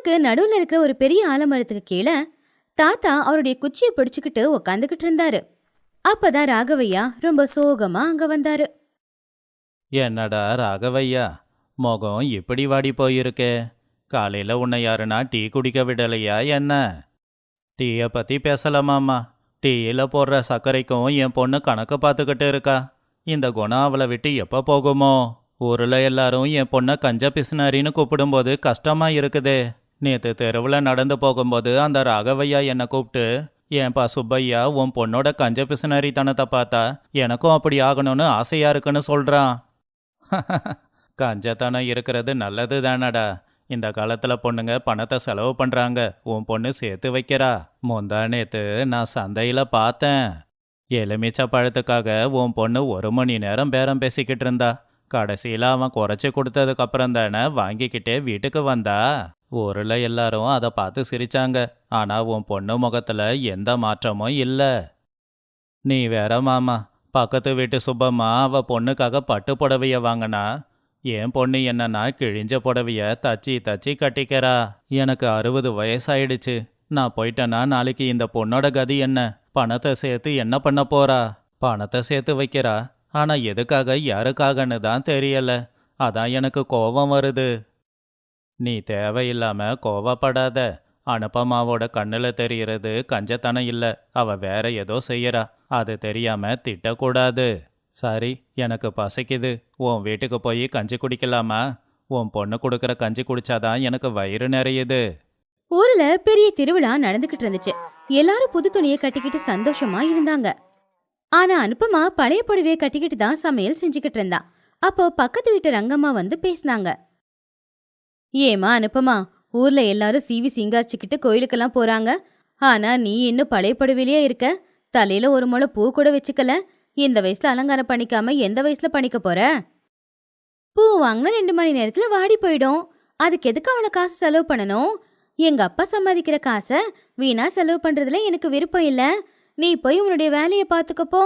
காட்டுக்கு நடுவுல இருக்கிற ஒரு பெரிய ஆலமரத்துக்கு கீழே தாத்தா அவருடைய குச்சியை பிடிச்சுக்கிட்டு உக்காந்துக்கிட்டு இருந்தாரு. அப்பதான் ராகவையா ரொம்ப சோகமா அங்க வந்தாரு. என்னடா ராகவையா, முகம் இப்படி வாடி போயிருக்கே. காலையில உன்னை யாருன்னா டீ குடிக்க விடலையா என்ன? டீயை பத்தி பேசலாமாம்மா. டீயில போடுற சர்க்கரைக்கும் என் பொண்ணு கணக்கு பார்த்துக்கிட்டு இருக்கா. இந்த குணம் அவளை விட்டு எப்போ போகுமோ? ஊரில் எல்லாரும் என் பொண்ணை கஞ்ச பிசுனாரின்னு கூப்பிடும்போது கஷ்டமா இருக்குதே. நேற்று தெருவில் நடந்து போகும்போது அந்த ராகவையா என்னை கூப்பிட்டு, ஏன்பா சுப்பையா, உன் பொண்ணோட கஞ்ச பிசுனாரித்தனத்தை பார்த்தா எனக்கும் அப்படி ஆகணும்னு ஆசையா இருக்குன்னு சொல்றான். கஞ்சத்தனம் இருக்கிறது நல்லது தானடா. இந்த காலத்தில் பொண்ணுங்க பணத்தை செலவு பண்ணுறாங்க, உன் பொண்ணு சேர்த்து வைக்கிறா. முந்தா நேத்து நான் சந்தையில் பார்த்தேன். எலுமிச்சை பழத்துக்காக உன் பொண்ணு 1 மணி நேரம் பேரம் பேசிக்கிட்டு இருந்தா. கடைசியில் அவன் குறைச்சி கொடுத்ததுக்கப்புறம் தானே வாங்கிக்கிட்டே வீட்டுக்கு வந்தா. ஊரில் எல்லாரும் அதை பார்த்து சிரிச்சாங்க. ஆனால் உன் பொண்ணு முகத்தில் எந்த மாற்றமும் இல்லை. நீ வேற மாமா, பக்கத்து வீட்டு சுப்பம்மா அவ பொண்ணுக்காக பட்டு புடவைய வாங்கினா. என் பொண்ணு என்னன்னா கிழிஞ்ச புடவைய தச்சி தச்சி கட்டிக்கிறா. எனக்கு 60 வயசாயிடுச்சு. நான் போயிட்டேன்னா நாளைக்கு இந்த பொண்ணோட கதி என்ன? பணத்தை சேர்த்து என்ன பண்ண போறா? பணத்தை சேர்த்து வைக்கிறா, ஆனா எதுக்காக யாருக்காகன்னு தான் தெரியல. அதான் எனக்கு கோபம் வருது. நீ தேவையில்லாம கோவப்படாத. அனுப்பமாவோட கண்ணுல தெரியறது கஞ்சத்தனம் இல்ல, அவ வேற ஏதோ செய்யறா. அது தெரியாம திட்டக்கூடாது. சரி, எனக்கு பசிக்குது. உன் வீட்டுக்கு போய் கஞ்சி குடிக்கலாமா? உன் பொண்ணு கொடுக்குற கஞ்சி குடிச்சாதான் எனக்கு வயிறு நிறையுது. ஊர்ல பெரிய திருவிழா நடந்துகிட்டு இருந்துச்சு. எல்லாரும் புது துணியை கட்டிக்கிட்டு சந்தோஷமா இருந்தாங்க. ஆனா அனுப்பமா பழைய புடவையை கட்டிக்கிட்டு தான் சமையல் செஞ்சுக்கிட்டு இருந்தா. அப்போ பக்கத்து வீட்டு ரங்கம்மா வந்து பேசினாங்க. ஏமா அனுப்பமா, ஊர்ல எல்லாரும் சீவி சிங்காரிச்சுக்கிட்டு கோயிலுக்கெல்லாம் போறாங்க. ஆனா நீ இன்னும் பழைய புடவையிலேயே இருக்க. தலையில ஒரு முளை பூ கூட வச்சுக்கல. இந்த வயசுல அலங்காரம் பண்ணிக்காம எந்த வயசுல பண்ணிக்க போற? பூ வாங்கினா 2 மணி நேரத்துல வாடி போயிடும். அதுக்கு எதுக்கு அவளை காசு செலவு பண்ணணும்? எங்க அப்பா சம்பாதிக்கிற காசை வீணா செலவு பண்றதுல எனக்கு விருப்பம் இல்ல. நீ போய் உன்னுடைய வேலையை பார்த்துக்கப்போ.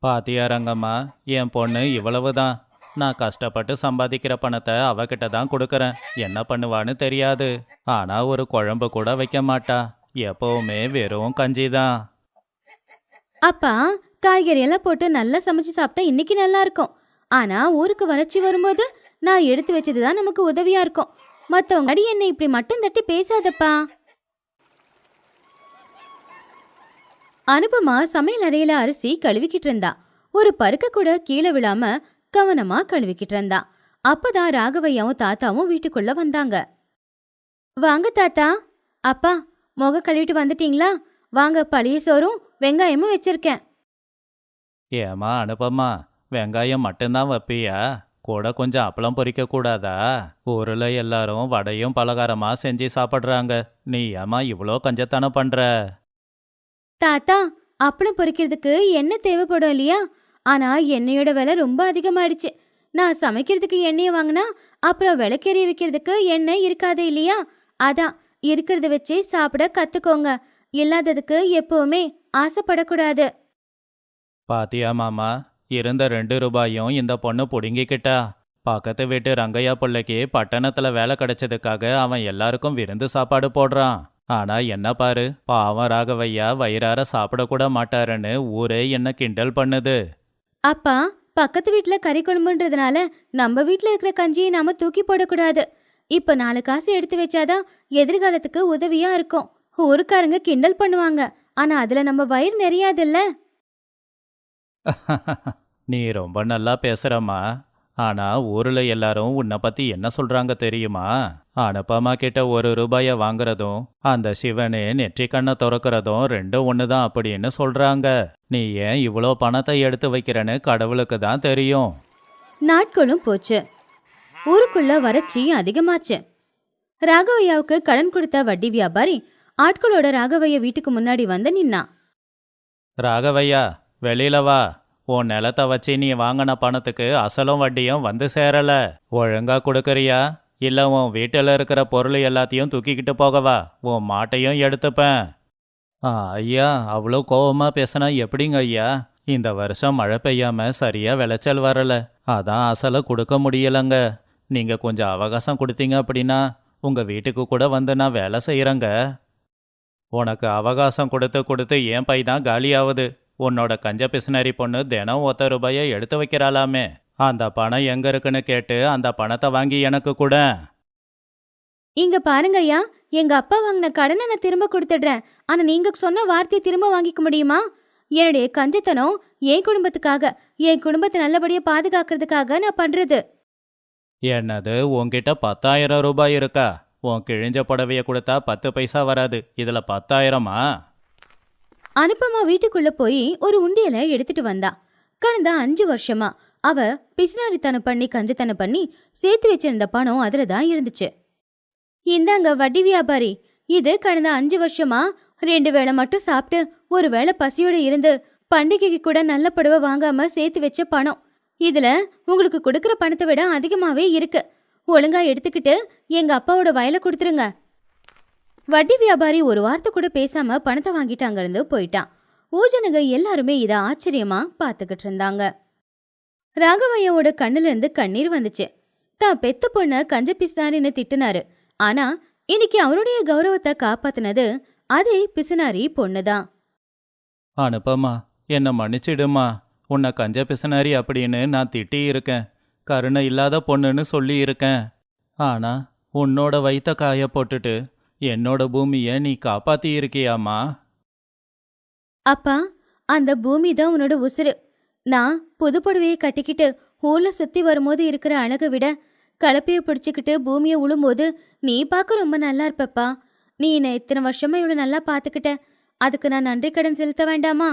பாத்தியா ரங்கம்மா, என் பொண்ணு இவ்வளவுதான். நான் கஷ்டப்பட்டு சம்பாதிக்கிற பணத்தை அவகிட்ட தான் கொடுக்கறேன். என்ன பண்ணுவான்னு தெரியாது. ஆனா ஒரு குழம்பு கூட வைக்க மாட்டா. எப்பவுமே வெறும் கஞ்சி தான். அப்பா, காய்கறி எல்லாம் போட்டு நல்லா சமைச்சு சாப்பிட்டா இன்னைக்கு நல்லா இருக்கும். ஆனா ஊருக்கு வறட்சி வரும்போது நான் எடுத்து வச்சதுதான் நமக்கு உதவியா இருக்கும். மத்தவங்க அடி என்னை இப்படி மட்டும் தட்டி பேசாதப்பா. அனுபமா சமையல் அறையில அரிசி கழுவிக்கிட்டு இருந்தா. ஒரு பருக்க கூட கீழே விழாம கவனமா கழுவிக்கிட்டு இருந்தா. அப்பதான் ராகவையாவும் தாத்தாவும் வீட்டுக்குள்ள வந்தாங்க. வாங்க தாத்தா. அப்பா, முக கழுவிட்டு வந்துட்டீங்களா? வாங்க, பழைய சோறும் வெங்காயமும் வச்சிருக்கேன். ஏமா அனுப்பம்மா, வெங்காயம் மட்டும்தான் வைப்பியா? கூட கொஞ்சம் அப்பளம் பொரிக்க கூடாதா? ஊரில் எல்லாரும் வடையும் பலகாரமா செஞ்சு சாப்பிட்றாங்க. நீ ஏமா இவ்வளோ கஞ்சத்தனம் பண்ற? தாத்தா, அப்பளம் பொரிக்கிறதுக்கு எண்ணெய் தேவைப்படும் இல்லையா? ஆனா எண்ணெயோட விலை ரொம்ப அதிகமாயிடுச்சு. நான் சமைக்கிறதுக்கு எண்ணெயை வாங்கினா அப்புறம் விளக்கெரிய வைக்கிறதுக்கு எண்ணெய் இருக்காது இல்லையா? அதான் இருக்கிறத வச்சு சாப்பிட கத்துக்கோங்க. இல்லாததுக்கு எப்பவுமே ஆசைப்படக்கூடாது. பாத்தியா மாமா, இருந்த 2 ரூபாயும் இந்த பொண்ணு புடுங்கிக்கிட்டா. பக்கத்து வீட்டு ரங்கையா பிள்ளைக்கு பட்டணத்துல வேலை கிடைச்சதுக்காக அவன் எல்லாருக்கும் விருந்து சாப்பாடு போடுறான். ஆனா என்ன பாரு, பாவம் ராகவையா வயிறார சாப்பிடக்கூட மாட்டாருன்னு ஊரே என்ன கிண்டல் பண்ணுது. அப்பா, பக்கத்து வீட்டுல கறி குழம்புன்றதுனால நம்ம வீட்டுல இருக்கிற கஞ்சியை நாம தூக்கி போடக்கூடாது. இப்ப 4 காசு எடுத்து வச்சாதான் எதிர்காலத்துக்கு உதவியா இருக்கும். ஊருக்காரங்க கிண்டல் பண்ணுவாங்க, ஆனா அதுல நம்ம வயிறு நிறையாதுல்ல. நீ ரொம்ப நல்லா பேசுறம்மா. ஆனா ஊர்ல எல்லாரும் உன்னை பத்தி என்ன சொல்றாங்க தெரியுமா? அனுப்பமா கிட்ட 1 ரூபாய வாங்குறதும் அந்த சிவனே நெற்றி கண்ணை திறக்கிறதும் 2 ஒண்ணுதான் அப்படின்னு சொல்றாங்க. நீ ஏன் இவ்வளோ பணத்தை எடுத்து வைக்கிறன்னு கடவுளுக்கு தான் தெரியும். நாட்களும் போச்சு. ஊருக்குள்ள வறட்சி அதிகமாச்சு. ராகவையாவுக்கு கடன் கொடுத்த வட்டி வியாபாரி ஆட்களோட ராகவைய வீட்டுக்கு முன்னாடி வந்து நின்னா. ராகவையா, வெளியில வா. உன் நிலத்தை வச்சு நீ வாங்கின பணத்துக்கு அசலும் வட்டியும் வந்து சேரல. ஒழுங்கா கொடுக்கறியா? இல்ல உன் வீட்டில் இருக்கிற பொருள் எல்லாத்தையும் தூக்கிக்கிட்டு போகவா? உன் மாட்டையும் எடுத்துப்பேன். ஐயா, அவ்வளோ கோவமா பேசினா எப்படிங்க ஐயா? இந்த வருஷம் மழை பெய்யாம சரியா விளைச்சல் வரல. அதான் அசலை கொடுக்க முடியலங்க. நீங்க கொஞ்சம் அவகாசம் கொடுத்தீங்க அப்படின்னா உங்க வீட்டுக்கு கூட வந்து நான் வேலை செய்யறேங்க. உனக்கு அவகாசம் கொடுத்து கொடுத்து என் பை தான் காலியாகுது. உன்னோட கஞ்ச பிசினரி பொண்ணு தினம் ₹1 எடுத்து வைக்கிறாளாமே. அந்த பணம் எங்க இருக்குன்னு கேட்டு அந்த பணத்தை வாங்கி எனக்கு கூட. இங்க பாருங்க ஐயா, எங்க அப்பா வாங்கின கடனை நான் திரும்ப கொடுத்துடுறேன். ஆனா நீங்க சொன்ன வார்த்தையை திரும்ப வாங்கிக்க முடியுமா? என்னுடைய கஞ்சத்தனம் என் குடும்பத்துக்காக, என் குடும்பத்தை நல்லபடியா பாதுகாக்கிறதுக்காக நான் பண்றது. என்னது, உன்கிட்ட ₹10,000 இருக்கா? உன் கிழிஞ்ச புடவைய கொடுத்தா 10 பைசா வராது, இதுல 10,000மா? அனுப்பமா வீட்டுக்குள்ள போய் ஒரு உண்டியலை எடுத்துட்டு வந்தா. கடந்த 5 வருஷமா அவ பிசினாரித்தனம் பண்ணி கஞ்சத்தனம் பண்ணி சேர்த்து வச்சிருந்த பணம் அதுல தான் இருந்துச்சு. இந்தாங்க வட்டி வியாபாரி, இது கடந்த 5 வருஷமா 2 வேளை மட்டும் சாப்பிட்டு ஒரு வேளை பசியோட இருந்து பண்டிகைக்கு கூட நல்ல புடவை வாங்காம சேர்த்து வச்ச பணம். இதுல உங்களுக்கு கொடுக்கற பணத்தை விட அதிகமாவே இருக்கு. ஒழுங்கா எடுத்துக்கிட்டு எங்க அப்பாவோட வயலை கொடுத்துருங்க. வட்டி வியாபாரி ஒரு வார்த்தை கூட பேசாம பணத்தை வாங்கிட்டு அங்கிருந்து போயிட்டான். ஊஜனுங்க எல்லாருமே இத ஆச்சரியமா பாத்துக்கிட்டு இருந்தாங்க. ராகவையாவோட கண்ணுல இருந்து கண்ணீர் வந்துச்சு. தான் பெத்த பொண்ண கஞ்ச பிசினாரின்னு திட்டுனாரு. ஆனா இன்னைக்கு அவருடைய கௌரவத்தை காப்பாத்தினது அதே பிசினாரி பொண்ணுதான். அனுப்பமா, என்ன மன்னிச்சிடுமா. உன்னை கஞ்ச பிசினாரி அப்படின்னு நான் திட்டி இருக்கேன். கருணை இல்லாத பொண்ணுன்னு சொல்லி இருக்கேன். ஆனா உன்னோட வயித்த காய போட்டுட்டு என்னோட பூமியை நீ காப்பாத்தி இருக்கியாமா? அப்பா, அந்த பூமி தான் உன்னோட உசுரு. நான் புது புடவையை கட்டிக்கிட்டு ஊர்ல சுத்தி வரும்போது இருக்கிற அழகை விட கலப்பைய பிடிச்சுக்கிட்டு பூமியை உழும்போது நீ பார்க்க ரொம்ப நல்லா இருப்பப்பா. நீ என்னை இத்தனை வருஷமா இவ்வளவு நல்லா பாத்துக்கிட்ட, அதுக்கு நான் நன்றி கடன் செலுத்த வேண்டாமா?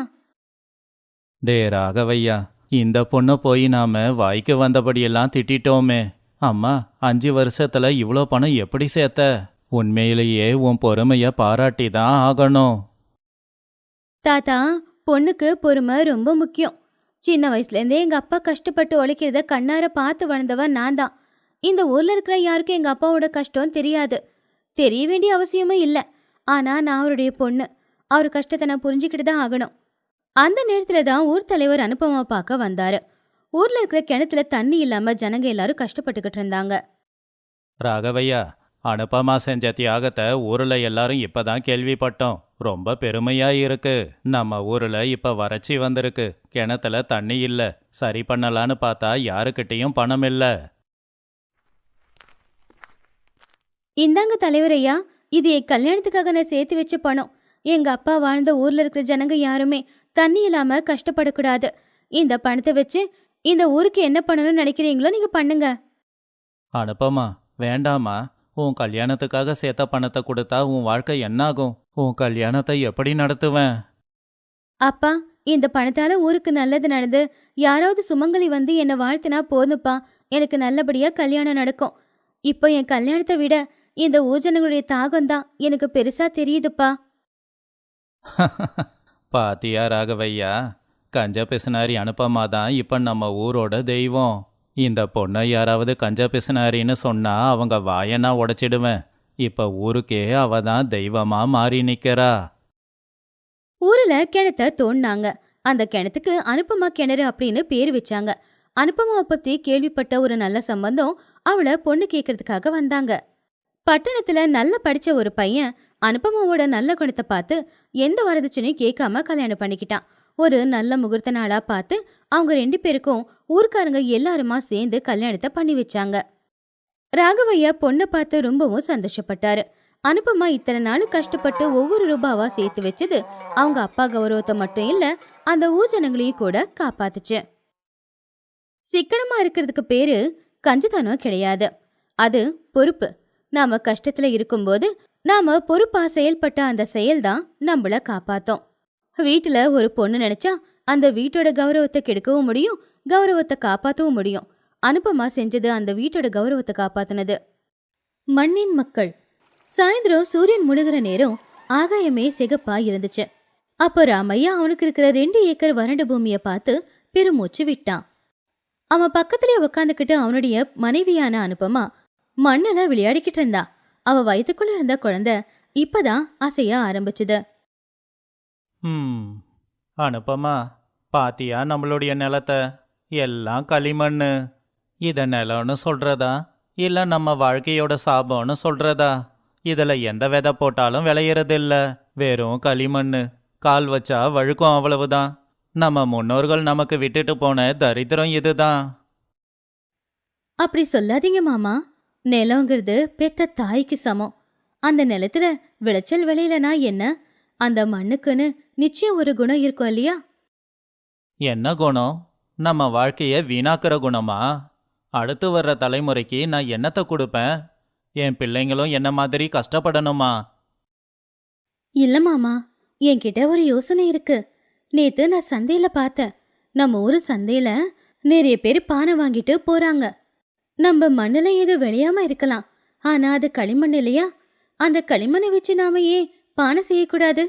டே ராகவையா, இந்த பொண்ணை போய் நாம வாய்க்கு வந்தபடியெல்லாம் திட்டிட்டோமே. அம்மா, 5 வருஷத்துல இவ்வளோ பணம் எப்படி சேர்த்த? உண்மையிலேயே உன் பொறுமைய பாராட்டி தான் ஆகணும். தாத்தா, பொண்ணுக்கு பொறுமை ரொம்ப முக்கியம். சின்ன வயசுலேருந்தே எங்க அப்பா கஷ்டப்பட்டு உழைக்கிறத கண்ணார பார்த்து வளர்ந்தவன் நான் தான். இந்த ஊர்ல இருக்கிற யாருக்கும் எங்க அப்பாவோட கஷ்டம் தெரியாது, தெரிய வேண்டிய அவசியமும் இல்லை. ஆனா நான் அவருடைய பொண்ணு, அவர் கஷ்டத்தை நான் புரிஞ்சுக்கிட்டு தான் ஆகணும். அந்த நேரத்துல தான் ஊர் தலைவர் அனுப்பமா பார்க்க வந்தாரு. ஊர்ல இருக்கிற கிணத்துல தண்ணி இல்லாம ஜனங்க எல்லாரும் கஷ்டப்பட்டுக்கிட்டு இருந்தாங்க. ராகவையா, அனுப்பமா செஞ்ச தியாகத்தை ஊர்ல எல்லாரும் இப்பதான் கேள்விப்பட்டோம். ரொம்ப பெருமையா இருக்கு. நம்ம ஊர்ல இப்ப வறட்சி வந்திருக்கு. கிணத்துல தண்ணி இல்ல. சரி பண்ணலான்னு பார்த்தா யாருக்கிட்டையும் பணம் இல்ல. இந்தாங்க தலைவரையா, இது என் கல்யாணத்துக்காக நான் சேர்த்து வச்ச பணம். எங்க அப்பா வாழ்ந்த ஊர்ல இருக்கிற ஜனங்க யாருமே தண்ணி இல்லாம கஷ்டப்படக்கூடாது. இந்த பணத்தை வச்சு இந்த ஊருக்கு என்ன பண்ணணும்னு நினைக்கிறீங்களோ நீங்க பண்ணுங்க. அனுப்பமா, வேண்டாமா. உன் கல்யாணத்துக்காக சேர்த்த பணத்தை கொடுத்தா உன் வாழ்க்கை என்னாகும்? உன் கல்யாணத்தை எப்படி நடத்துவேன்? அப்பா, இந்த பணத்தால ஊருக்கு நல்லது நடந்து யாராவது சுமங்கலி வந்து என்னை வாழ்த்தினா போதுப்பா, எனக்கு நல்லபடியா கல்யாணம் நடக்கும். இப்போ என் கல்யாணத்தை விட இந்த ஊஜனங்களுடைய தாகம்தான் எனக்கு பெருசா தெரியுதுப்பா. பாத்தியா ராகவையா, கஞ்ச பிசுனாரி அனுப்பமா தான் இப்ப நம்ம ஊரோட தெய்வம். இந்த பொண்ணை யாராவது கஞ்ச பிசுனாரின்னு சொன்னா அவங்க வாயை நான் உடைச்சிடுவேன். இப்ப ஊருக்கே அவ தான் தெய்வமா மாறி நிக்கிறா. ஊர்ல கிணத்த தோண்டினாங்க. அந்த கிணத்துக்கு அனுப்பமா கிணறு அப்படின்னு பேர் வச்சாங்க. அனுப்பமாவை பத்தி கேள்விப்பட்ட ஒரு நல்ல சம்பந்தம் அவளை பொண்ணு கேட்கறதுக்காக வந்தாங்க. பட்டணத்துல நல்ல படிச்ச ஒரு பையன் அனுப்பமாவோட நல்ல குணத்தை பார்த்து எந்த வரதட்சணையும் கேட்காம கல்யாணம் பண்ணிக்கிட்டான். ஒரு நல்ல முகூர்த்த நாளா பார்த்து அவங்க 2 பேருக்கும் ஊர்க்காரங்க எல்லாருமா சேர்ந்து கல்யாணத்தை பண்ணி வச்சாங்க. ராகவையா பொண்ணை பார்த்து ரொம்பவும் சந்தோஷப்பட்டாரு. அனுப்பமா இத்தனை நாள் கஷ்டப்பட்டு ஒவ்வொரு ரூபாவா சேர்த்து வச்சது அவங்க அப்பா கௌரவத்தை மட்டும் இல்ல, அந்த ஊஜனங்களையும் கூட காப்பாத்துச்சு. சிக்கனமா இருக்கிறதுக்கு பேரு கஞ்சத்தனம் கிடையாது, அது பொறுப்பு. நாம கஷ்டத்துல இருக்கும்போது நாம பொறுப்பா செயல்பட்ட அந்த செயல்தான் நம்மள காப்பாத்தோம். வீட்டுல ஒரு பொண்ணு நினைச்சா அந்த வீட்டோட கௌரவத்தை கெடுக்கவும் முடியும், கௌரவத்தை காப்பாத்தவும் முடியும். அனுப்பமா செஞ்சது அந்த வீட்டோட கௌரவத்தை காப்பாத்தினது. மண்ணின் மக்கள். சாயந்தரம் சூரியன் முழுகிற நேரம் ஆகாயமே சிகப்பா இருந்துச்சு. அப்ப ராமையா அவனுக்கு இருக்கிற 2 ஏக்கர் வறண்ட பூமிய பார்த்து பெருமூச்சு விட்டான். அவன் பக்கத்திலே உக்காந்துக்கிட்டு அவனுடைய மனைவியான அனுப்பமா மண்ணில விளையாடிக்கிட்டு இருந்தா. அவ வயிற்றுக்குள்ள இருந்த குழந்தை இப்பதான் அசைய ஆரம்பிச்சுது. அனுப்பமா, பாத்தியா நம்மளுடைய நிலத்தை? எல்லாம் களிமண்ணு. இத நிலம்னு சொல்றதா இல்ல நம்ம வாழ்க்கையோட சாபம்னு சொல்றதா? இதுல எந்த விதை போட்டாலும் விளையறதில்ல. வெறும் களிமண்ணு. கால் வச்சா வழுக்கும், அவ்வளவுதான். நம்ம முன்னோர்கள் நமக்கு விட்டுட்டு போன தரித்திரம் இதுதான். அப்படி சொல்லாதீங்க மாமா. நிலங்கிறது பெத்த தாய்க்கு சமம். அந்த நிலத்துல விளைச்சல் விளையலனா என்ன? அந்த மண்ணுக்குன்னு நிச்சயம் ஒரு குணம் இருக்கும் இல்லையா? என்ன குணம்? நம்ம வாழ்க்கைய வீணாக்குற குணமா? அடுத்து வர்ற தலைமுறைக்கு நான் என்னத்தை கொடுப்பேன்? என் பிள்ளைங்களும் என்ன மாதிரி கஷ்டப்படணுமா? இல்ல மாமா, என்கிட்ட ஒரு யோசனை இருக்கு. நேத்து நான் சந்தையில பார்த்தேன். நம்ம ஊரு சந்தையில நிறைய பேர் பானை வாங்கிட்டு போறாங்க. நம்ம மண்ணுல ஏதோ விளையாம இருக்கலாம், ஆனா அது களிமண் இல்லையா? அந்த களிமண்ணை வச்சு நாம ஏன் பானை செய்யக்கூடாது?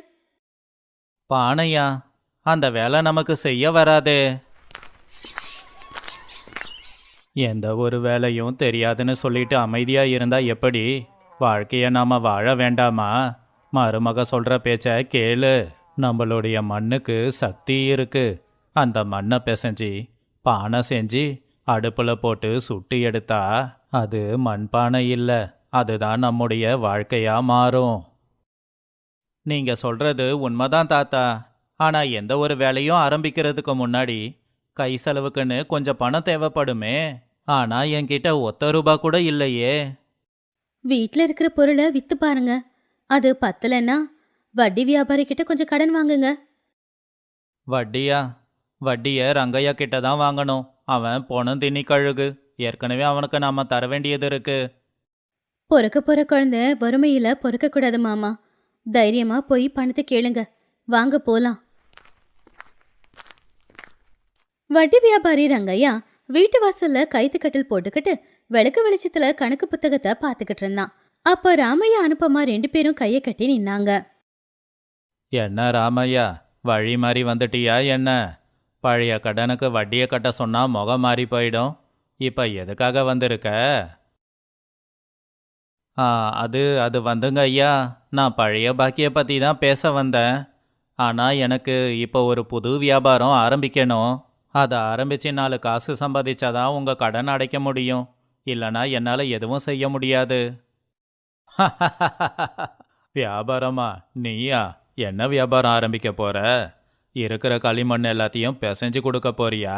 பானையா? அந்த வேலை நமக்கு செய்ய வராதே. எந்த ஒரு வேலையும் தெரியாதுன்னு சொல்லிட்டு அமைதியா இருந்தா எப்படி? வாழ்க்கைய நாம வாழ வேண்டாமா? மருமக சொல்ற பேச்ச கேளு. நம்மளுடைய மண்ணுக்கு சக்தி இருக்கு. அந்த மண்ணை பிசைஞ்சு பானை செஞ்சு அடுப்புல போட்டு சுட்டு எடுத்தா அது மண்பானை இல்ல, அதுதான் நம்முடைய வாழ்க்கையா மாறும். நீங்க சொல்றது உண்மைதான் தாத்தா. ஆனா எந்த ஒரு வேலையும் ஆரம்பிக்கிறதுக்கு முன்னாடி கை செலவுக்குன்னு கொஞ்சம் பணம் தேவைப்படுமே. ஆனா என்கிட்ட ஒத்த ரூபா கூட இல்லையே. வீட்ல இருக்கிற பொருளை வித்து பாருங்க. அது பத்தலன்னா வட்டி வியாபாரி கிட்ட கொஞ்சம் கடன் வாங்குங்க. வட்டியா? வட்டிய ரங்கையா கிட்ட தான் வாங்கணும். அவன் பொணம் தின்னி கழுகு. ஏற்கனவே அவனுக்கு நாம தர வேண்டியது இருக்கு. பொறுக்க போற குழந்தை வறுமையில பொறுக்க கூடாது மாமா. தைரியமா போய் பணத்தை கேளுங்க. வாங்க போலாம். வட்டி வியாபாரி ரங்கையா வீட்டு வாசல்ல கைத்துக்கட்டில் போட்டுக்கிட்டு விளக்கு வெளிச்சத்துல கணக்கு புத்தகத்தை பாத்துக்கிட்டு இருந்தான். அப்ப ராமையா அனுப்பமா 2 பேரும் கைய கட்டி நின்னாங்க. என்ன ராமையா, வழி மாறி வந்துட்டியா என்ன? பழைய கடனுக்கு வட்டியை கட்ட சொன்னா முகம் மாறி போயிடும். இப்ப எதுக்காக வந்திருக்க? ஆ, அது அது வந்துங்க ஐயா. நான் பழைய பாக்கியை பற்றி தான் பேச வந்தேன். ஆனால் எனக்கு இப்போ ஒரு புது வியாபாரம் ஆரம்பிக்கணும். அதை ஆரம்பித்து 4 காசு சம்பாதிச்சாதான் உங்கள் கடன் அடைக்க முடியும். இல்லைனா என்னால் எதுவும் செய்ய முடியாது. வியாபாரமா? நீயா? என்ன வியாபாரம் ஆரம்பிக்க போற? இருக்கிற களிமண் எல்லாத்தையும் பிசைஞ்சு கொடுக்க போறியா?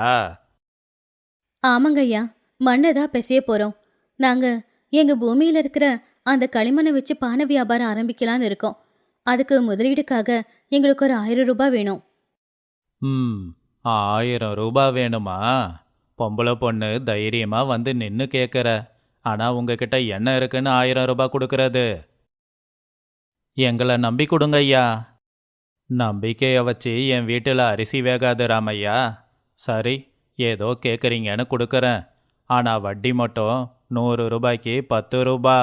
ஆமாங்க ஐயா, மண்ணை தான் பிசைய போறோம். நாங்க எங்க பூமியில இருக்கிற அந்த களிமண்ணை வச்சு பானை வியாபாரம் ஆரம்பிக்கலான்னு இருக்கோம். அதுக்கு முதலீடுக்காக எங்களுக்கு ஒரு 1000 ரூபாய் வேணும். ம் 1000 ரூபாய் வேணுமா? பொம்பளை பொண்ணு தைரியமா வந்து நின்னு கேட்குற. ஆனா உங்ககிட்ட என்ன இருக்குன்னு 1000 ரூபாய் கொடுக்கறது? எங்களை நம்பி கொடுங்க ஐயா. நம்பிக்கைய வச்சு என் வீட்டில் அரிசி வேகாது ராமையா. சரி, ஏதோ கேட்குறீங்கன்னு கொடுக்கறேன். ஆனா வட்டி மட்டும் 100 ரூபாய்க்கு 10 ரூபா.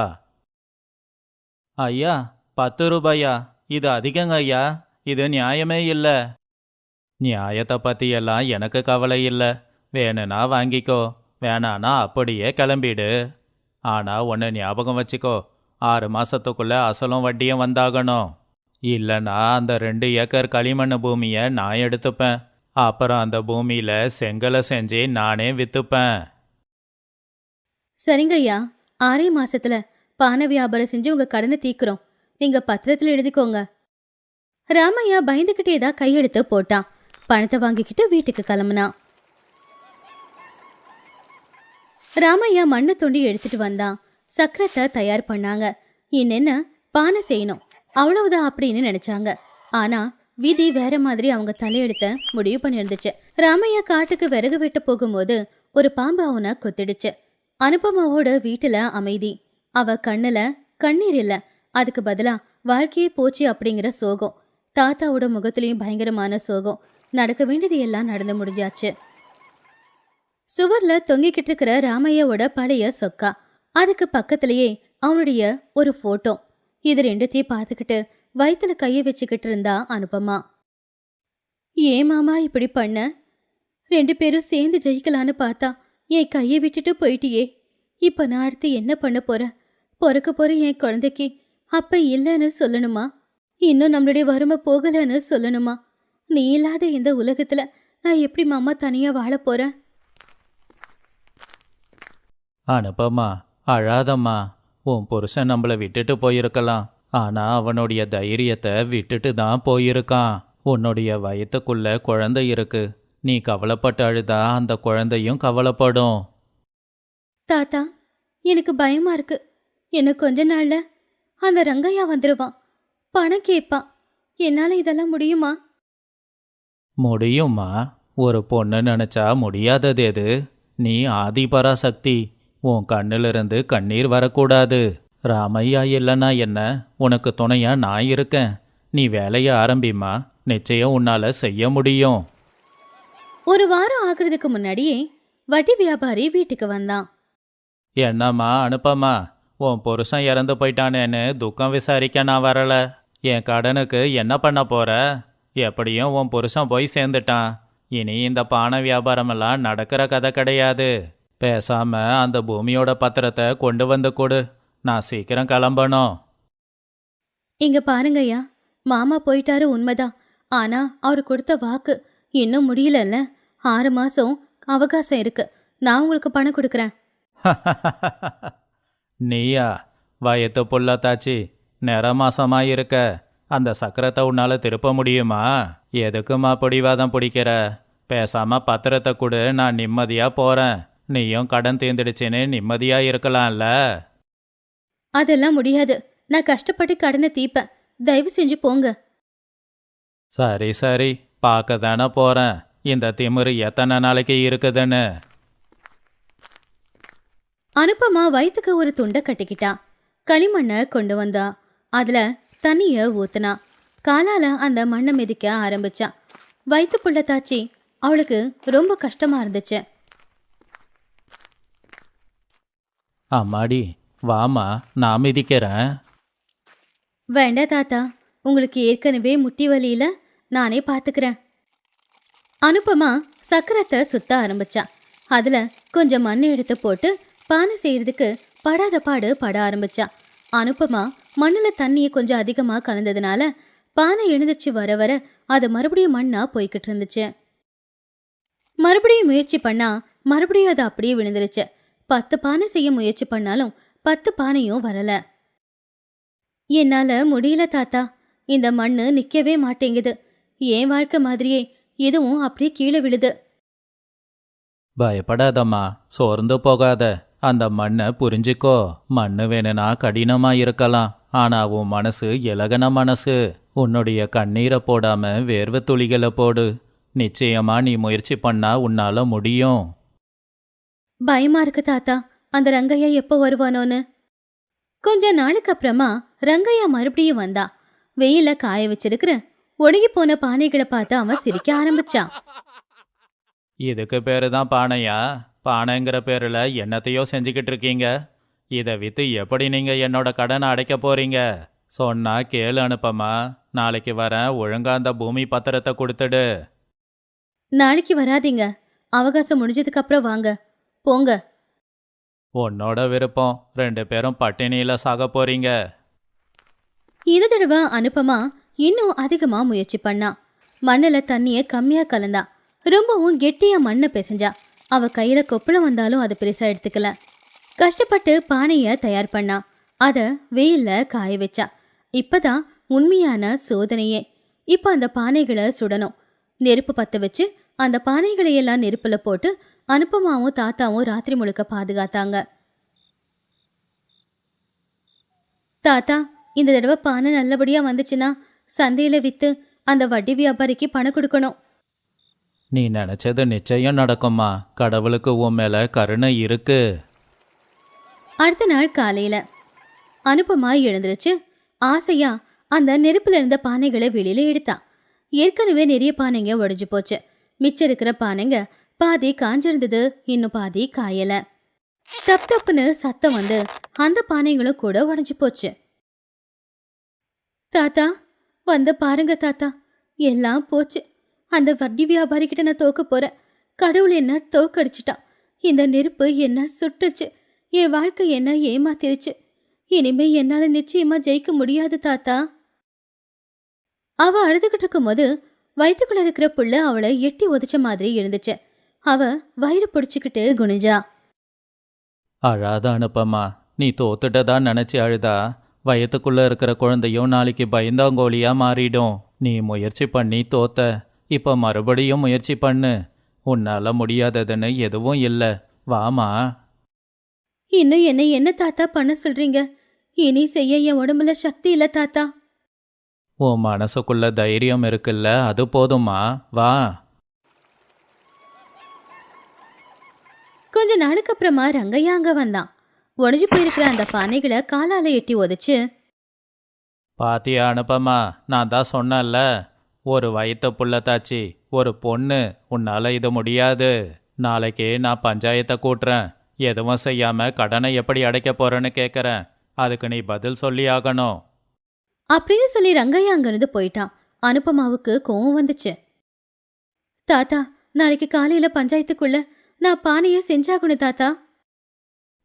ஐயா, 10 ரூபாயா? இது அதிகங்க ஐயா. இது நியாயமே இல்லை. நியாயத்தை பத்தி எல்லாம் எனக்கு கவலை இல்லை. வேணும்னா வாங்கிக்கோ, வேணானா அப்படியே கிளம்பிடு. ஆனா ஒன்று ஞாபகம் வச்சுக்கோ, 6 மாசத்துக்குள்ள அசலும் வட்டியும் வந்தாகணும். இல்லைன்னா அந்த 2 ஏக்கர் களிமண் பூமியை நான் எடுத்துப்பேன். அப்புறம் அந்த பூமியில செங்கலை செஞ்சு நானே வித்துப்பேன். சரிங்க ஐயா, 6 மாசத்துல பானை வியாபாரம் செஞ்சு உங்க கடனை தீக்குறோம். நீங்க பத்திரத்துல எழுதிக்கோங்க. ராமையா பயந்துகிட்டே தான் கையெழுத்து போட்டான். பணத்தை வாங்கிக்கிட்டு வீட்டுக்கு கிளம்புனான். ராமையா மண்ணை தோண்டி எடுத்துட்டு வந்தான். சக்கரத்தை தயார் பண்ணாங்க. இன்னென்ன பானை செய்யணும், அவ்வளவுதான் அப்படின்னு நினைச்சாங்க. ஆனா விதி வேற மாதிரி அவங்க தலையெடுத்த முடிவு பண்ணிருந்துச்சு. ராமையா காட்டுக்கு விறகு வெட்ட போகும்போது ஒரு பாம்பு அவனை கொத்திடுச்சு. அனுபமாவோட வீட்டுல அமைதி. அவ கண்ணுல கண்ணீர் இல்ல, அதுக்கு பதிலா வாழ்க்கையே போச்சு அப்படிங்கிற சோகம். தாத்தாவோட முகத்திலையும் பயங்கரமான சோகம். நடக்க வேண்டியது எல்லாம் நடந்து முடிஞ்சாச்சு. சுவர்ல தொங்கிக்கிட்டு இருக்கிற ராமையாவோட பழைய சொக்கா, அதுக்கு பக்கத்திலேயே அவனுடைய ஒரு போட்டோ. இது 2த்தையும் பார்த்துக்கிட்டு வயித்துல கைய வச்சுக்கிட்டு இருந்தா அனுபமா. ஏன் மாமா இப்படி பண்ண? 2 பேரும் சேர்ந்து ஜெயிக்கலான்னு பார்த்தா என் கையை விட்டுட்டு போயிட்டியே. இப்ப நான் அடுத்து என்ன பண்ண போறேன்? பொறுக்க போற என் குழந்தைக்கு அப்ப இல்லைன்னு சொல்லணுமா? இன்னும் நம்மளுடைய வறுமை போகலன்னு சொல்லணுமா? நீ இல்லாத இந்த உலகத்துல நான் எப்படி மாமா தனியா வாழ போறேன்? அனுப்பமா, அழாதம்மா. உன் புருஷன் நம்மள விட்டுட்டு போயிருக்கலாம். ஆனா அவனுடைய தைரியத்தை விட்டுட்டு தான் போயிருக்கான். உன்னுடைய வயித்துக்குள்ள குழந்தை இருக்கு. நீ கவலைப்பட்டு அழுதா அந்த குழந்தையும் கவலைப்படும். தாத்தா, எனக்கு பயமா இருக்கு. இன்னும் கொஞ்ச நாள்ல அந்த ரங்கையா வந்துருவான். பணம் கேட்பான். என்னால இதெல்லாம் முடியுமா? முடியுமா? ஒரு பொண்ணு நினைச்சா முடியாதது எது? நீ ஆதிபராசக்தி. உன் கண்ணிலிருந்து கண்ணீர் வரக்கூடாது. ராமையா இல்லைன்னா என்ன? உனக்கு துணையா நான் இருக்கேன். நீ வேலைய ஆரம்பிமா. நிச்சயம் உன்னால செய்ய முடியும். ஒரு வாரம் ஆகுறதுக்கு முன்னாடியே வட்டி வியாபாரி வீட்டுக்கு வந்தான். என்னம்மா அனுப்பமா, உன் புருஷன் இறந்து போயிட்டானேன்னு துக்கம் விசாரிக்க நான் வரல. என் கடனுக்கு என்ன பண்ண போற? எப்படியும் உன் புருஷன் போய் சேர்ந்துட்டான். இனி இந்த பானை வியாபாரமெல்லாம் நடக்கிற கதை கிடையாது. பேசாம அந்த பூமியோட பத்திரத்தை கொண்டு வந்து கொடு. நான் சீக்கிரம் கிளம்பணும். இங்க பாருங்கய்யா, மாமா போயிட்டாரு உண்மைதான். ஆனா அவர் கொடுத்த வாக்கு இன்னும் முடியலல்ல. 6 மாசம் அவகாசம் இருக்கு. நான் உங்களுக்கு பணம் கொடுக்கறேன். நீயா? வயத்து புள்ளத்தாச்சி, நிறமாசமாயிருக்க. அந்த சக்கரத்தை உன்னால திருப்ப முடியுமா? எதுக்குமா பிடிவாதம் பிடிக்கிற? பேசாம பத்திரத்தை கொடு, நான் நிம்மதியா போறேன். நீயும் கடன் தீர்ந்துடுச்சுன்னு நிம்மதியா இருக்கலாம்ல. அதெல்லாம் முடியாது. நான் கஷ்டப்பட்டு கடனை தீப்பேன். தயவு செஞ்சு போங்க. சரி சரி, பார்க்க தானே போறேன் இந்த திமிரு எத்தனை நாளைக்கு இருக்குதுன்னு. அனுப்பமா வயிற்றுக்கு ஒரு துண்டை கட்டிக்கிட்டா. களிமண்ணை கொண்டு வந்தா. அதுல தண்ணிய ஊத்துனா. காலால அந்த மண்ணை மிதிக்க ஆரம்பிச்சா. வயிற்று புள்ள தாச்சி அவளுக்கு ரொம்ப கஷ்டமா இருந்துச்சு. அம்மாடி, வாமா, நான் மிதிக்கிறேன். வேண்டா தாத்தா, உங்களுக்கு ஏற்கனவே முட்டி வலியில நானே பாத்துக்கிறேன். அனுப்பமா சக்கரத்தை சுத்த ஆரம்பிச்சா. அதுல கொஞ்சம் மண் எடுத்து போட்டு பானை செய்யறதுக்கு படாத பாடு பட ஆரம்பிச்சா. அனுப்பமா மண்ணுல தண்ணியை கொஞ்சம் அதிகமா கலந்ததுனால பானை எழுந்துச்சு வர வர அது மறுபடியும் மண்ணா போய்கிட்டு இருந்துச்சு. மறுபடியும் முயற்சி பண்ணா மறுபடியும் அது அப்படியே விழுந்துருச்சு. 10 பானை செய்ய முயற்சி பண்ணாலும் 10 பானையும் வரல. என்னால முடியல தாத்தா, இந்த மண்ணு நிக்கவே மாட்டேங்குது. என் வாழ்க்கை மாதிரியே இதுவும் அப்படியே கீழே விழுது. பயப்படாதம்மா, சோர்ந்து போகாத. அந்த மண்ணை புரிஞ்சுக்கோ. மண்ணு வேணும்னா கடினமா இருக்கலாம். ஆனா உன் மனசு இலகன மனசு. உன்னுடைய கண்ணீரை போடாம வேர்வை துளிகளை போடு. நிச்சயமா நீ முயற்சி பண்ணா உன்னால முடியும். பயமா இருக்கு தாத்தா, அந்த ரங்கையா எப்போ வருவானோன்னு. கொஞ்ச நாளுக்கு அப்புறமா ரங்கையா மறுபடியும் வந்தா. வெயில காய வச்சிருக்கிற ஒடுங்கி போன பானைகளை பார்த்து அவன் சிரிக்க ஆரம்பிச்சான். இதுக்கு பேரு தான் பானையா? பானைங்கிற பேரில் என்னத்தையோ செஞ்சுக்கிட்டு இருக்கீங்க. இதை விற்று எப்படி நீங்கள் என்னோட கடனை அடைக்க போறீங்க? சொன்னா கேளு அனுப்பமா. நாளைக்கு வரேன், ஒழுங்கா அந்த பூமி பத்திரத்தை கொடுத்துடு. நாளைக்கு வராதீங்க, அவகாசம் முடிஞ்சதுக்கு அப்புறம் வாங்க. போங்க. உன்னோட விருப்பம். 2 பேரும் பட்டினியில் சாக போறீங்க. இந்த தடவை அனுப்பமா இன்னும் அதிகமா முயற்சி பண்ணா. மண்ணுல தண்ணிய கம்மியா கலந்தா. ரொம்பவும் கெட்டியா மண்ணை பிசைஞ்சா. அவ கையில கொப்பளம் வந்தாலும் அது பெருசா எடுத்துக்கல. கஷ்டப்பட்டு பானைய தயார் பண்ணா. அத வெயில்ல காய வச்சா. இப்பதான் உண்மையான சோதனையே. இப்ப அந்த பானைகளை சுடணும். நெருப்பு பத்த வச்சு அந்த பானைகளை எல்லாம் நெருப்புல போட்டு அனுப்பமாவும் தாத்தாவும் ராத்திரி முழுக்க பாதுகாத்தாங்க. தாத்தா, இந்த தடவை பானை நல்லபடியா வந்துச்சுன்னா சந்தையில வித்து அந்த வட்டி வியாபாரிக்கு பணம் கொடுக்கணும். நீ நினைச்சது நிச்சயம் நடக்குமா. கடவுளுக்கு உன் மேல கருணை இருக்கு. அடுத்த நாள் காலையில அனுப்பமா எழுந்துருச்சு. ஆசையா அந்த நெருப்புல இருந்த பானைகளை வெளியில எடுத்தா. ஏற்கனவே நிறைய பானைங்க உடைஞ்சு போச்சு. மிச்சம் இருக்கிற பானைங்க பாதி காஞ்சிருந்தது, இன்னும் பாதி காயல. டப் டப்புன்னு சத்தம் வந்து அந்த பானைங்களும் கூட உடைஞ்சு போச்சு. தாத்தா, வந்து பாருங்க தாத்தா, எல்லாம் போச்சு. அந்த வட்டி வியாபாரி கிட்ட நான் தோக்க போறேன். கடவுள் என்ன தோக்கடிச்சிட்டான். இந்த நெருப்பு என்ன சுட்டுச்சு. என் வாழ்க்கை என்ன ஏமாத்திருச்சு. இனிமே என்னால நிச்சயமா ஜெயிக்க முடியாது தாத்தா. அவ அழுதுகிட்டு இருக்கும் போது வயித்துக்குள்ள இருக்கிற புள்ள அவளை எட்டி உதைச்ச மாதிரி இருந்துச்சு. அவ வயிறு பிடிச்சுக்கிட்டு குனிஞ்சா. அழாத அனுப்பம்மா, நீ தோத்துட்டதா நினைச்சு அழுதா வயத்துக்குள்ள இருக்கிற குழந்தையும் நாளைக்கு பயந்தாங்கோலியா மாறிடும். நீ முயற்சி பண்ணி தோத்த, இப்ப மறுபடியும் முயற்சி பண்ணு. உன்னால முடியாததுன்னு எதுவும் இல்ல. வாமா. இன்னும் என்ன தாத்தா பண்ண சொல்றீங்க? இனி செய்ய என் உடம்புல சக்தி இல்ல தாத்தா. உன் மனசுக்குள்ள தைரியம் இருக்குல்ல, அது போதுமா. வா. கொஞ்ச நாளுக்கு அப்புறமா ரங்கையா அங்க வந்தான். உடைஞ்சு போயிருக்கிற அந்த பானைகளை காலால எட்டி உதைச்சு, பாத்தியா அனுப்பம்மா, நான் தான் சொன்னேன்ல, ஒரு வயிற்று புள்ளத்தாச்சி, ஒரு பொண்ணு, உன்னால இது முடியாது. நாளைக்கு நான் பஞ்சாயத்தை கூட்டுறேன். எதுவும் செய்யாம கடனை எப்படி அடைக்க போறேன்னு கேட்குறேன். அதுக்கு நீ பதில் சொல்லி ஆகணும். அப்படின்னு சொல்லி ரங்கையா அங்கிருந்து போயிட்டான். அனுப்பமாவுக்கு கோவம் வந்துச்சு. தாத்தா, நாளைக்கு காலையில பஞ்சாயத்துக்குள்ள நான் பானைய செஞ்சாகணும் தாத்தா.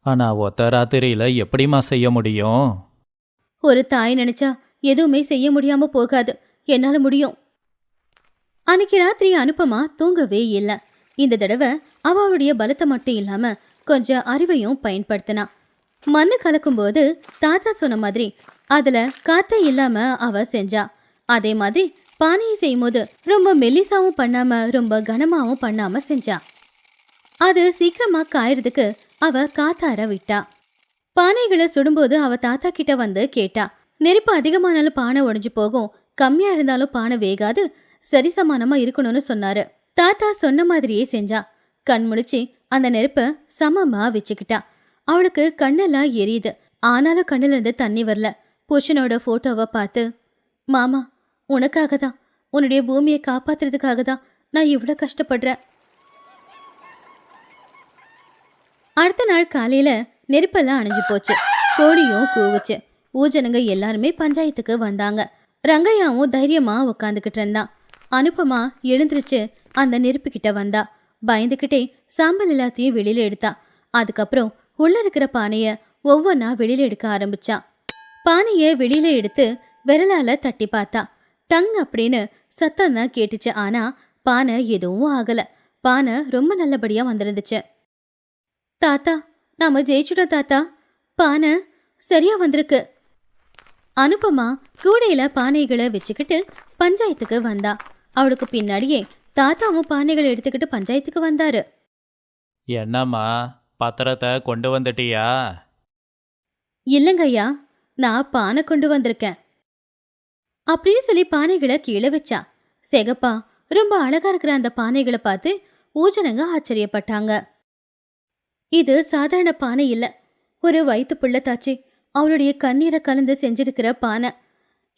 ஆனா ஒத்த ராத்திரியில எப்படிம்மா செய்ய முடியும்? ஒரு தாய் நினைச்சா எதுவுமே செய்ய முடியாம போகாது. என்னால முடியும். அன்னைக்கு ராத்திரி அனுப்பமா தூங்கவே இல்லை. இந்த தடவை அவளுடைய பலத்தை மட்டும் இல்லாம கொஞ்சம் அறிவையும் பயன்படுத்தினா. மண்ணு கலக்கும்போது தாத்தா சொன்ன மாதிரி அதுல காத்தே இல்லாம அவ செஞ்சா. அதே மாதிரி பானையை செய்யும் போது ரொம்ப மெல்லிசாவும் பண்ணாம ரொம்ப கனமாவும் பண்ணாம செஞ்சா. அது சீக்கிரமா காயறதுக்கு அவ காத்தார விட்டா. பானைகளை சுடும்போது அவ தாத்தா கிட்ட வந்து கேட்டா. நெருப்பு அதிகமானாலும் பானை உடைஞ்சு போகும், கம்மியா இருந்தாலும் பானை வேகாது, சரிசமானமா இருக்கணும்னு சொன்னாரு. தாத்தா சொன்ன மாதிரியே செஞ்சா. கண் முழிச்சு அந்த நெருப்ப சமமா வச்சுக்கிட்டா. அவளுக்கு கண்ணெல்லாம் எரியுது. ஆனாலும் கண்ணுல இருந்து தண்ணி வரல. புருஷனோட போட்டோவை பார்த்து, மாமா, உனக்காக தான், உன்னுடைய பூமியை காப்பாத்துறதுக்காக தான் நான் இவ்வளோ கஷ்டப்படுறேன். அடுத்த நாள் காலையில நெருப்பெல்லாம் அணைஞ்சு போச்சு. கோழியும் கூவுச்சு. ஊஜனங்க எல்லாருமே பஞ்சாயத்துக்கு வந்தாங்க. ரங்கையாவும் தைரியமா உக்காந்துக்கிட்டு இருந்தான். அனுப்பமா எழுந்திருச்சு அந்த நெருப்பு கிட்ட வந்தா. பயந்துக்கிட்டே சாம்பல் எல்லாத்தையும் வெளியில எடுத்தா. அதுக்கப்புறம் உள்ள இருக்கிற பானைய ஒவ்வொன்னா வெளியில எடுக்க ஆரம்பிச்சா. பானைய வெளியில எடுத்து விரலால தட்டி பார்த்தா. டங் அப்படின்னு சத்தம் தான் கேட்டுச்சு. ஆனா பானை எதுவும் ஆகல. பானை ரொம்ப நல்லபடியா வந்திருந்துச்சு. தாத்தா, நாம ஜெயிச்சுட்டோம் தாத்தா. பானை சரியா வந்திருக்கு. அனுப்பமா கூடையில பானைகளை வச்சுக்கிட்டு பஞ்சாயத்துக்கு வந்தா. அவளுக்கு பின்னாடியே தாத்தாவும் பானைகளை எடுத்துக்கிட்டு பஞ்சாயத்துக்கு வந்தாரு. என்னம்மா, பத்திரத்தை கொண்டு வந்துட்டியா? இல்லைங்கய்யா, நான் பானை கொண்டு வந்திருக்கேன் அப்படின்னு சொல்லி பானைகளை கீழே வச்சா. செகப்பா ரொம்ப அழகா இருக்கிற அந்த பானைகளை பார்த்து ஊஜனங்க ஆச்சரியப்பட்டாங்க. இது சாதாரண பானை இல்ல, ஒரு வயிற்று புள்ளத்தாச்சி அவளுடைய கண்ணீரை கலந்து செஞ்சிருக்கிற பானை.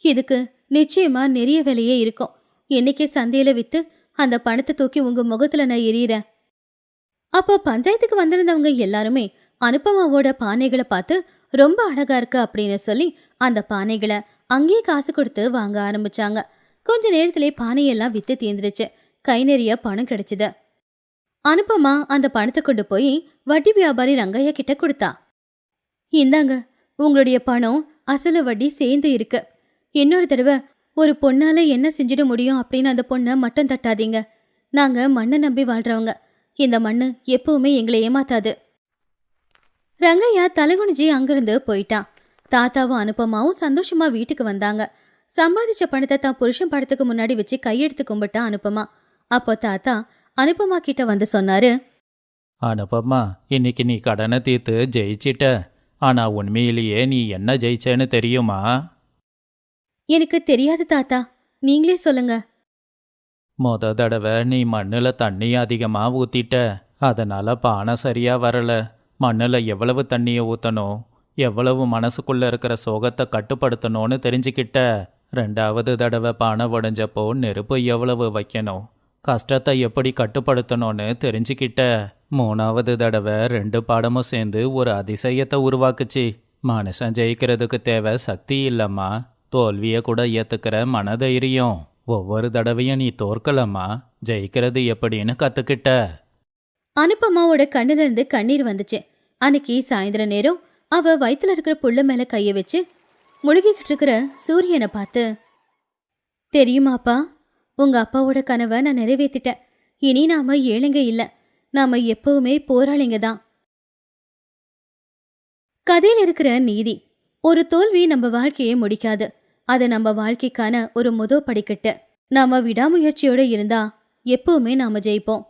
இதுக்கு நிச்சயமா நிறைய விலையே இருக்கும். இன்னைக்கே சந்தையில வித்து அந்த பணத்தை தூக்கி உங்க முகத்துல நான் எறிகிறேன். அப்போ பஞ்சாயத்துக்கு வந்திருந்தவங்க எல்லாருமே அனுப்பமாவோட பானைகளை பார்த்து ரொம்ப அழகா இருக்கு அப்படின்னு சொல்லி அந்த பானைகளை அங்கேயே காசு கொடுத்து வாங்க ஆரம்பிச்சாங்க. கொஞ்ச நேரத்திலே பானையெல்லாம் வித்து தீர்ந்துருச்சு. கை நிறைய பணம் கிடைச்சது. அனுப்பமா அந்த பணத்தை கொண்டு போய் வட்டி வியாபாரி ரங்கையா கிட்ட கொடுத்தா. இந்தாங்க, உங்களுடைய பணம் அசலு வட்டி சேர்ந்து இருக்கு. இன்னொரு தடவை ஒரு பொண்ணால என்ன செஞ்சிட முடியும் அப்படின்னு அந்த பொண்ணை மட்டம் தட்டாதீங்க. நாங்க மண்ணை நம்பி வாழ்றவங்க. இந்த மண்ணு எப்பவுமே எங்களை ஏமாத்தாது. ரங்கையா தலைகுனிஞ்சி அங்கிருந்து போயிட்டான். தாத்தாவும் அனுப்பமாவும் சந்தோஷமா வீட்டுக்கு வந்தாங்க. சம்பாதிச்ச பணத்தை தான் புருஷன் படத்துக்கு முன்னாடி வச்சு கையெடுத்து கும்பிட்டா அனுப்பமா. அப்போ தாத்தா அனுப்பமா கிட்ட வந்து சொன்னாரு. அனுப்பம்மா, இன்னைக்கு நீ கடனை தீர்த்து ஜெயிச்சிட்ட. ஆனா உண்மையிலேயே நீ என்ன ஜெயிச்சேன்னு தெரியுமா? எனக்கு தெரியாது தாத்தா, நீங்களே சொல்லுங்க. மொத தடவை நீ மண்ணில் தண்ணி அதிகமாக ஊற்றிட்ட. அதனால் பானை சரியாக வரல. மண்ணில் எவ்வளவு தண்ணியை ஊற்றணும், எவ்வளவு மனசுக்குள்ளே இருக்கிற சோகத்தை கட்டுப்படுத்தணும்னு தெரிஞ்சுக்கிட்ட. ரெண்டாவது தடவை பானை உடைஞ்சப்போ நெருப்பு எவ்வளவு வைக்கணும், கஷ்டத்தை எப்படி கட்டுப்படுத்தணும்னு தெரிஞ்சுக்கிட்ட. மூணாவது தடவை 2 பாடமும் சேர்ந்து ஒரு அதிசயத்தை உருவாக்குச்சு. மனுஷன் ஜெயிக்கிறதுக்கு தேவை சக்தி இல்லைம்மா, தோல்வியை கூட ஏற்றுக்கிற மனதைரியம். ஒவ்வொரு தடவையும் நீ தோற்கலம்மா, ஜெயிக்கிறது எப்படின்னு கற்றுக்கிட்ட. அனுப்பமாவோட கண்ணுல இருந்து கண்ணீர் வந்துச்சு. அன்னைக்கு சாயந்தர நேரம் அவ வயித்துல இருக்கிற புள்ள மேல கைய வச்சு முழுகிக்கிட்டு இருக்கிற சூரியனை பார்த்து, தெரியுமாப்பா, உங்க அப்பாவோட கனவை நான் நிறைவேத்திட்டேன். இனி நாம ஏழைங்க இல்ல, நாம எப்பவுமே போராளிங்க தான். கதையில இருக்கிற நீதி: ஒரு தோல்வி நம்ம வாழ்க்கையை முடிக்காது, அது நம்ம வாழ்க்கைக்கான ஒரு படிக்கட்டு. நாம விடாமுயற்சியோட இருந்தா எப்பவுமே நாம ஜெயிப்போம்.